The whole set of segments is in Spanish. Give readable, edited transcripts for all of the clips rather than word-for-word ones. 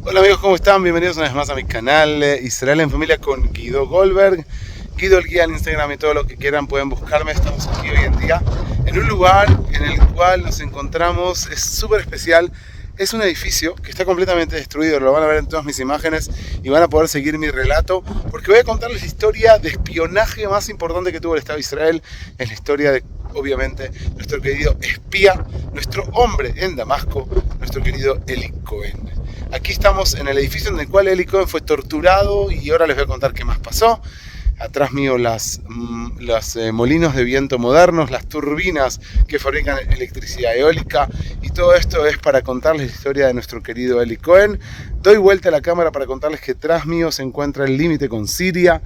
Hola amigos, ¿cómo están? Bienvenidos una vez más a mi canal Israel en Familia con Guido Goldberg. Guido el guía en Instagram y todo lo que quieran pueden buscarme. Estamos aquí hoy en día en un lugar en el cual nos encontramos. Es súper especial. Es un edificio que está completamente destruido. Lo van a ver en todas mis imágenes y van a poder seguir mi relato porque voy a contarles la historia de espionaje más importante que tuvo el Estado de Israel. Es la historia de, obviamente, nuestro querido espía, nuestro hombre en Damasco, nuestro querido Eli Cohen. Aquí estamos en el edificio en el cual Eli Cohen fue torturado y ahora les voy a contar qué más pasó. Atrás mío los molinos de viento modernos, las turbinas que fabrican electricidad eólica, y todo esto es para contarles la historia de nuestro querido Eli Cohen. Doy vuelta a la cámara para contarles que tras mío se encuentra el límite con Siria.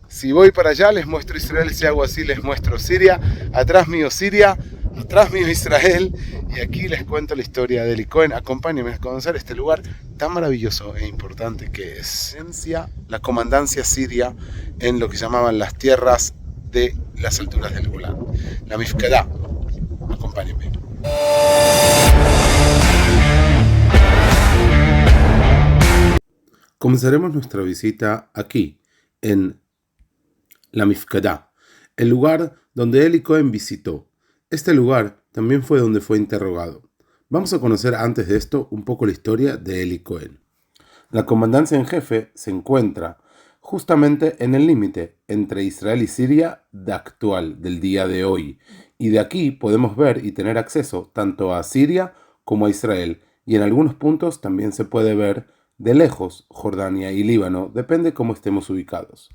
Si voy para allá les muestro Israel, si hago así les muestro Siria. Atrás mío Siria, atrás mío Israel, y aquí les cuento la historia de Eli Cohen. Acompáñenme a conocer este lugar tan maravilloso e importante que es la comandancia siria en lo que llamaban las tierras de las alturas del Golán, la Mifkadá. Acompáñenme. Comenzaremos nuestra visita aquí, en la Mifkadá, el lugar donde Eli Cohen visitó. Este lugar también fue donde fue interrogado. Vamos a conocer antes de esto un poco la historia de Eli Cohen. La comandancia en jefe se encuentra justamente en el límite entre Israel y Siria actual, del día de hoy. Y de aquí podemos ver y tener acceso tanto a Siria como a Israel. Y en algunos puntos también se puede ver de lejos Jordania y Líbano, depende cómo estemos ubicados.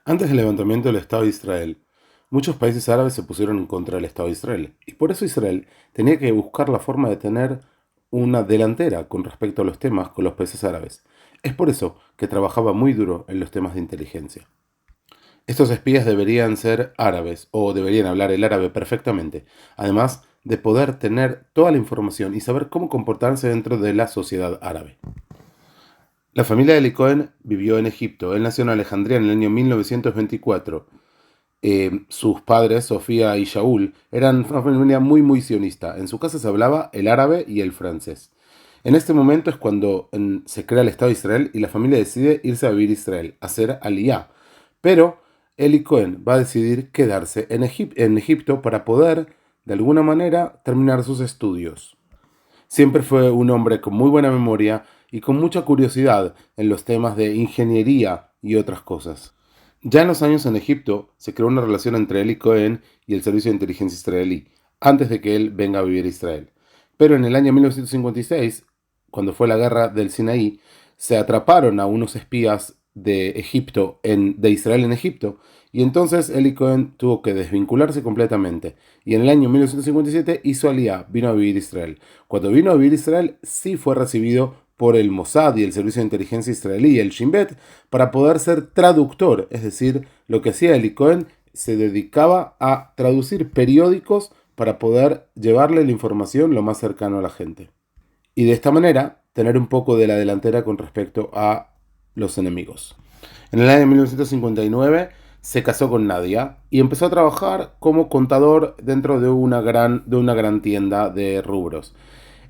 Antes del levantamiento del Estado de Israel, muchos países árabes se pusieron en contra del Estado de Israel, y por eso Israel tenía que buscar la forma de tener una delantera con respecto a los temas con los países árabes. Es por eso que trabajaba muy duro en los temas de inteligencia. Estos espías deberían ser árabes o deberían hablar el árabe perfectamente, además de poder tener toda la información y saber cómo comportarse dentro de la sociedad árabe. La familia de Eli Cohen vivió en Egipto. Él nació en Alejandría en el año 1924. Sus padres, Sofía y Shaul, eran una familia muy sionista. En su casa se hablaba el árabe y el francés. En este momento es cuando se crea el Estado de Israel y la familia decide irse a vivir a Israel, a hacer aliyá. Pero Eli Cohen va a decidir quedarse en Egipto para poder, de alguna manera, terminar sus estudios. Siempre fue un hombre con muy buena memoria y con mucha curiosidad en los temas de ingeniería y otras cosas. Ya en los años en Egipto se creó una relación entre Eli Cohen y el servicio de inteligencia israelí, antes de que él venga a vivir a Israel. Pero en el año 1956, cuando fue la guerra del Sinaí, se atraparon a unos espías de de Israel en Egipto, y entonces Eli Cohen tuvo que desvincularse completamente. Y en el año 1957 hizo aliyá, vino a vivir a Israel. Cuando vino a vivir a Israel, sí fue recibido por el Mossad y el servicio de inteligencia israelí, el Shin Bet, para poder ser traductor. Es decir, lo que hacía Eli Cohen se dedicaba a traducir periódicos para poder llevarle la información lo más cercano a la gente. Y de esta manera tener un poco de la delantera con respecto a los enemigos. En el año 1959 se casó con Nadia y empezó a trabajar como contador dentro de una gran tienda de rubros.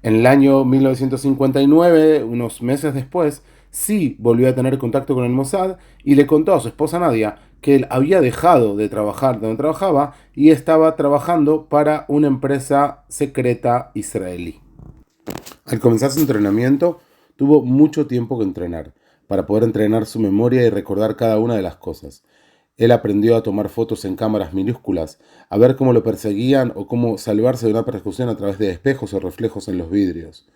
En el año 1959, unos meses después, sí volvió a tener contacto con el Mossad y le contó a su esposa Nadia que él había dejado de trabajar donde trabajaba y estaba trabajando para una empresa secreta israelí. Al comenzar su entrenamiento, tuvo mucho tiempo que entrenar, para poder entrenar su memoria y recordar cada una de las cosas. Él aprendió a tomar fotos en cámaras minúsculas, a ver cómo lo perseguían o cómo salvarse de una persecución a través de espejos o reflejos en los vidrios.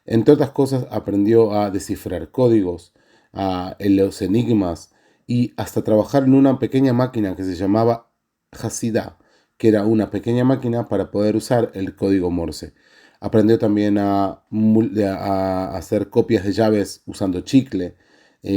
Entre otras cosas, aprendió a descifrar códigos, a los enigmas y hasta trabajar en una pequeña máquina que se llamaba Hasidah, que era una pequeña máquina para poder usar el código Morse. Aprendió también a hacer copias de llaves usando chicle,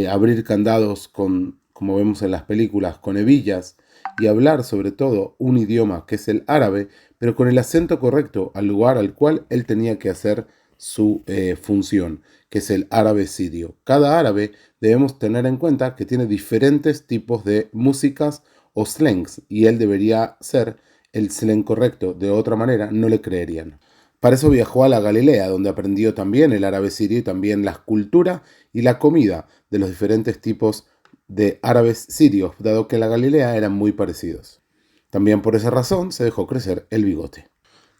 abrir candados como vemos en las películas, con hebillas, y hablar sobre todo un idioma que es el árabe, pero con el acento correcto al lugar al cual él tenía que hacer su función, que es el árabe sirio. Cada árabe debemos tener en cuenta que tiene diferentes tipos de músicas o slangs, y él debería ser el slang correcto, de otra manera no le creerían. Para eso viajó a la Galilea, donde aprendió también el árabe sirio y también la cultura y la comida de los diferentes tipos de árabes sirios, dado que en la Galilea eran muy parecidos. También por esa razón se dejó crecer el bigote.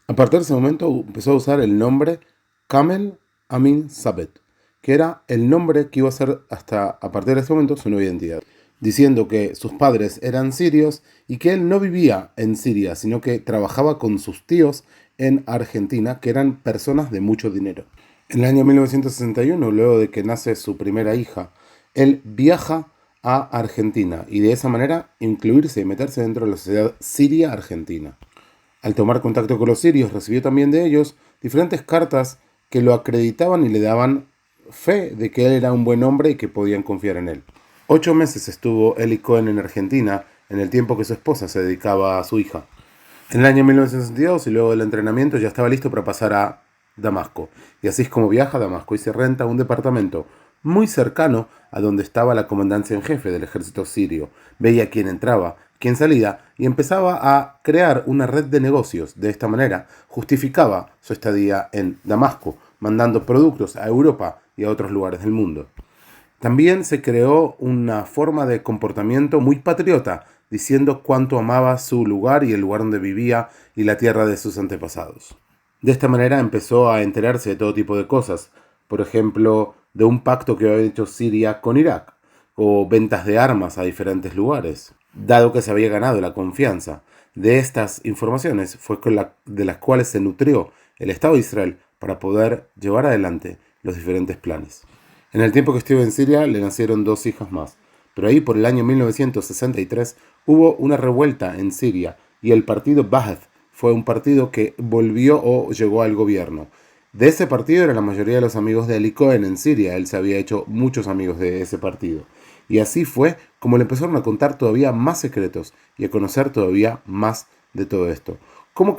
A partir de ese momento empezó a usar el nombre Kamel Amin Sabet, que era el nombre que iba a ser hasta a partir de ese momento su nueva identidad, diciendo que sus padres eran sirios y que él no vivía en Siria, sino que trabajaba con sus tíos en Argentina, que eran personas de mucho dinero. En el año 1961, luego de que nace su primera hija, él viaja a Argentina y de esa manera incluirse y meterse dentro de la sociedad siria-argentina. Al tomar contacto con los sirios, recibió también de ellos diferentes cartas que lo acreditaban y le daban fe de que él era un buen hombre y que podían confiar en él. 8 meses estuvo Eli Cohen en Argentina, en el tiempo que su esposa se dedicaba a su hija. En el año 1962 y luego del entrenamiento ya estaba listo para pasar a Damasco. Y así es como viaja a Damasco y se renta un departamento muy cercano a donde estaba la comandancia en jefe del ejército sirio. Veía quién entraba, quién salía y empezaba a crear una red de negocios. De esta manera justificaba su estadía en Damasco, mandando productos a Europa y a otros lugares del mundo. También se creó una forma de comportamiento muy patriota, diciendo cuánto amaba su lugar y el lugar donde vivía y la tierra de sus antepasados. De esta manera empezó a enterarse de todo tipo de cosas, por ejemplo, de un pacto que había hecho Siria con Irak, o ventas de armas a diferentes lugares, dado que se había ganado la confianza. De estas informaciones fue de las cuales se nutrió el Estado de Israel para poder llevar adelante los diferentes planes. En el tiempo que estuvo en Siria le nacieron 2 hijas más, pero ahí por el año 1963 hubo una revuelta en Siria y el partido Ba'ath fue un partido que volvió o llegó al gobierno. De ese partido eran la mayoría de los amigos de Eli Cohen en Siria, él se había hecho muchos amigos de ese partido. Y así fue como le empezaron a contar todavía más secretos y a conocer todavía más de todo esto. ¿Cómo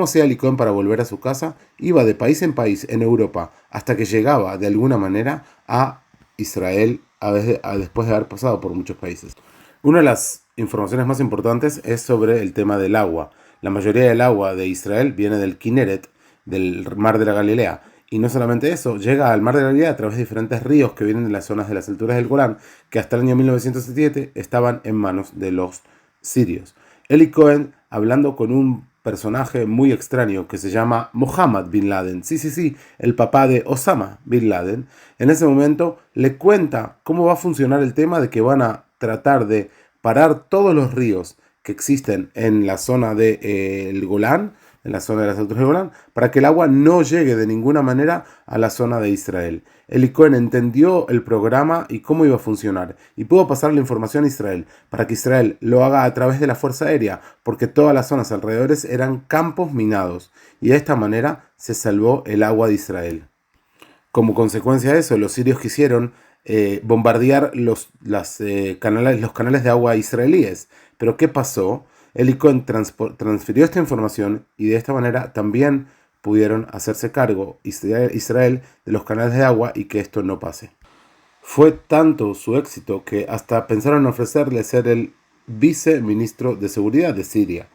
hacía Eli Cohen para volver a su casa? Iba de país en país en Europa hasta que llegaba de alguna manera a Israel después de haber pasado por muchos países. Una de las informaciones más importantes es sobre el tema del agua. La mayoría del agua de Israel viene del Kinneret, del mar de la Galilea. Y no solamente eso, llega al mar de la Galilea a través de diferentes ríos que vienen de las zonas de las alturas del Golán, que hasta el año 1907 estaban en manos de los sirios. Eli Cohen, hablando con un personaje muy extraño que se llama Mohammed bin Laden, sí, el papá de Osama bin Laden, en ese momento le cuenta cómo va a funcionar el tema de que van a tratar de parar todos los ríos que existen en la zona del Golán, en la zona de las alturas del Golán, para que el agua no llegue de ninguna manera a la zona de Israel. Eli Cohen entendió el programa y cómo iba a funcionar y pudo pasar la información a Israel para que Israel lo haga a través de la Fuerza Aérea, porque todas las zonas alrededores eran campos minados y de esta manera se salvó el agua de Israel. Como consecuencia de eso, los sirios quisieron bombardear los canales de agua israelíes. Pero ¿qué pasó? Eli Cohen transfirió esta información y de esta manera también pudieron hacerse cargo Israel de los canales de agua y que esto no pase. Fue tanto su éxito que hasta pensaron en ofrecerle ser el viceministro de seguridad de Siria.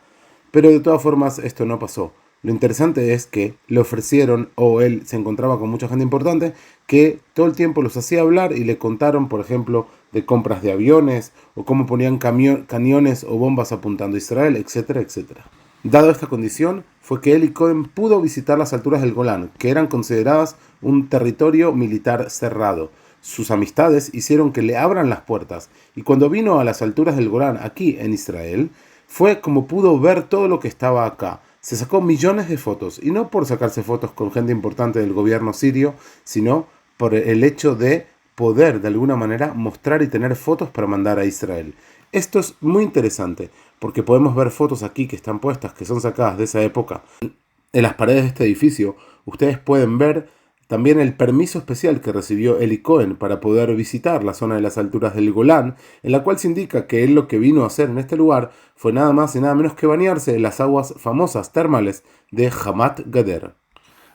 Pero de todas formas esto no pasó. Lo interesante es que le ofrecieron, o él se encontraba con mucha gente importante, que todo el tiempo los hacía hablar y le contaron, por ejemplo, de compras de aviones, o cómo ponían cañones o bombas apuntando a Israel, etcétera, etcétera. Dado esta condición, fue que Eli Cohen pudo visitar las alturas del Golán, que eran consideradas un territorio militar cerrado. Sus amistades hicieron que le abran las puertas, y cuando vino a las alturas del Golán, aquí en Israel, fue como pudo ver todo lo que estaba acá. Se sacó millones de fotos, y no por sacarse fotos con gente importante del gobierno sirio, sino por el hecho de poder de alguna manera mostrar y tener fotos para mandar a Israel. Esto es muy interesante, porque podemos ver fotos aquí que están puestas, que son sacadas de esa época. En las paredes de este edificio, ustedes pueden ver también el permiso especial que recibió Eli Cohen para poder visitar la zona de las alturas del Golán, en la cual se indica que él lo que vino a hacer en este lugar fue nada más y nada menos que bañarse en las aguas famosas termales de Hamat Gader.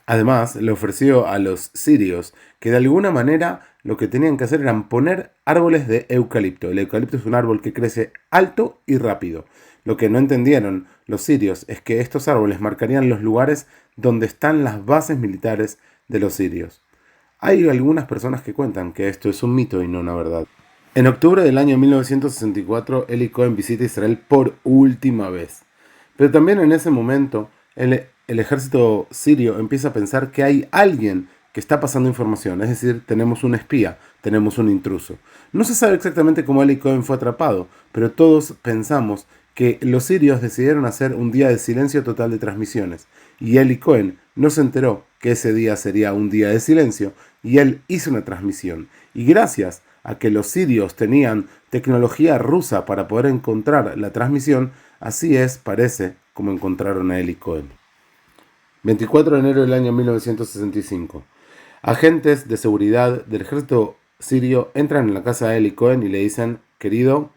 Además, le ofreció a los sirios que de alguna manera lo que tenían que hacer eran poner árboles de eucalipto. El eucalipto es un árbol que crece alto y rápido. Lo que no entendieron los sirios es que estos árboles marcarían los lugares donde están las bases militares de los sirios. Hay algunas personas que cuentan que esto es un mito y no una verdad. En octubre del año 1964, Eli Cohen visita Israel por última vez. Pero también en ese momento, el ejército sirio empieza a pensar que hay alguien que está pasando información, es decir, tenemos un espía, tenemos un intruso. No se sabe exactamente cómo Eli Cohen fue atrapado, pero todos pensamos que los sirios decidieron hacer un día de silencio total de transmisiones, y Eli Cohen no se enteró que ese día sería un día de silencio, y él hizo una transmisión. Y gracias a que los sirios tenían tecnología rusa para poder encontrar la transmisión, así es, parece, como encontraron a Eli Cohen. 24 de enero del año 1965. Agentes de seguridad del ejército sirio entran en la casa de Eli Cohen y le dicen: querido,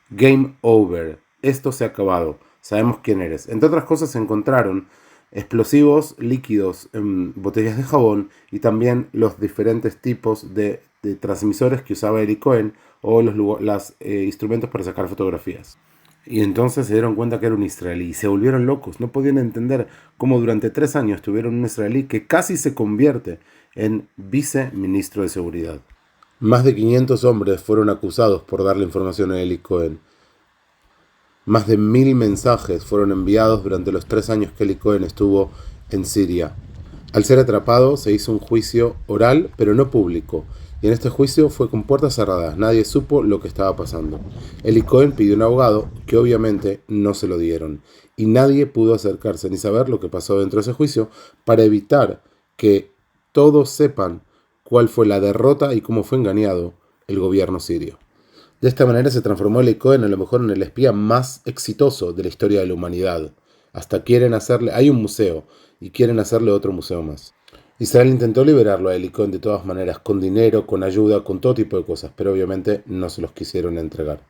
game over, esto se ha acabado, sabemos quién eres. Entre otras cosas encontraron explosivos líquidos en botellas de jabón y también los diferentes tipos de transmisores que usaba Eli Cohen o los instrumentos para sacar fotografías. Y entonces se dieron cuenta que era un israelí y se volvieron locos. No podían entender cómo durante 3 años tuvieron un israelí que casi se convierte en viceministro de seguridad. Más de 500 hombres fueron acusados por darle información a Eli Cohen. Más de 1000 mensajes fueron enviados durante los 3 años que Eli Cohen estuvo en Siria. Al ser atrapado se hizo un juicio oral pero no público. Y en este juicio fue con puertas cerradas, nadie supo lo que estaba pasando. Eli Cohen pidió un abogado, que obviamente no se lo dieron, y nadie pudo acercarse ni saber lo que pasó dentro de ese juicio para evitar que todos sepan cuál fue la derrota y cómo fue engañado el gobierno sirio. De esta manera se transformó Eli Cohen a lo mejor en el espía más exitoso de la historia de la humanidad. Hasta quieren hacerle, hay un museo, y quieren hacerle otro museo más. Israel intentó liberarlo a Eli Cohen de todas maneras, con dinero, con ayuda, con todo tipo de cosas, pero obviamente no se los quisieron entregar.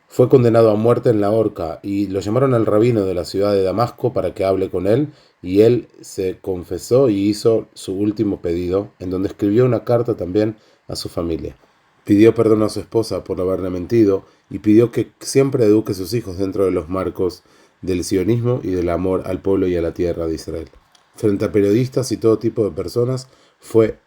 Fue condenado a muerte en la horca y lo llamaron al rabino de la ciudad de Damasco para que hable con él, y él se confesó y hizo su último pedido, en donde escribió una carta también a su familia. Pidió perdón a su esposa por haberle mentido y pidió que siempre eduque a sus hijos dentro de los marcos del sionismo y del amor al pueblo y a la tierra de Israel. Frente a periodistas y todo tipo de personas, fue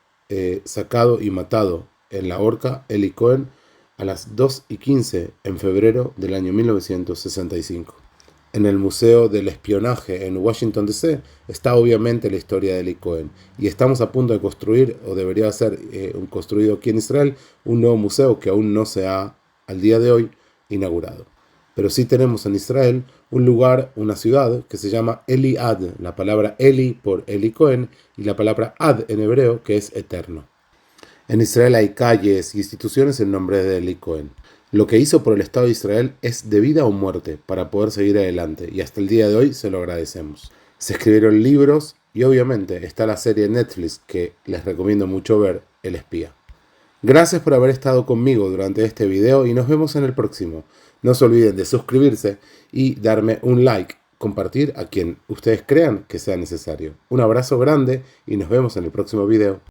sacado y matado en la horca Eli Cohen a las 2:15 en febrero del año 1965. En el Museo del Espionaje en Washington, D.C. está obviamente la historia de Eli Cohen, y estamos a punto de construir, o debería ser construido aquí en Israel, un nuevo museo que aún no se ha, al día de hoy, inaugurado. Pero sí tenemos en Israel un lugar, una ciudad que se llama Eli-Ad, la palabra Eli por Eli Cohen y la palabra Ad en hebreo, que es eterno. En Israel hay calles y instituciones en nombre de Eli Cohen. Lo que hizo por el Estado de Israel es de vida o muerte para poder seguir adelante, y hasta el día de hoy se lo agradecemos. Se escribieron libros y obviamente está la serie Netflix que les recomiendo mucho ver, El Espía. Gracias por haber estado conmigo durante este video y nos vemos en el próximo. No se olviden de suscribirse y darme un like, compartir a quien ustedes crean que sea necesario. Un abrazo grande y nos vemos en el próximo video.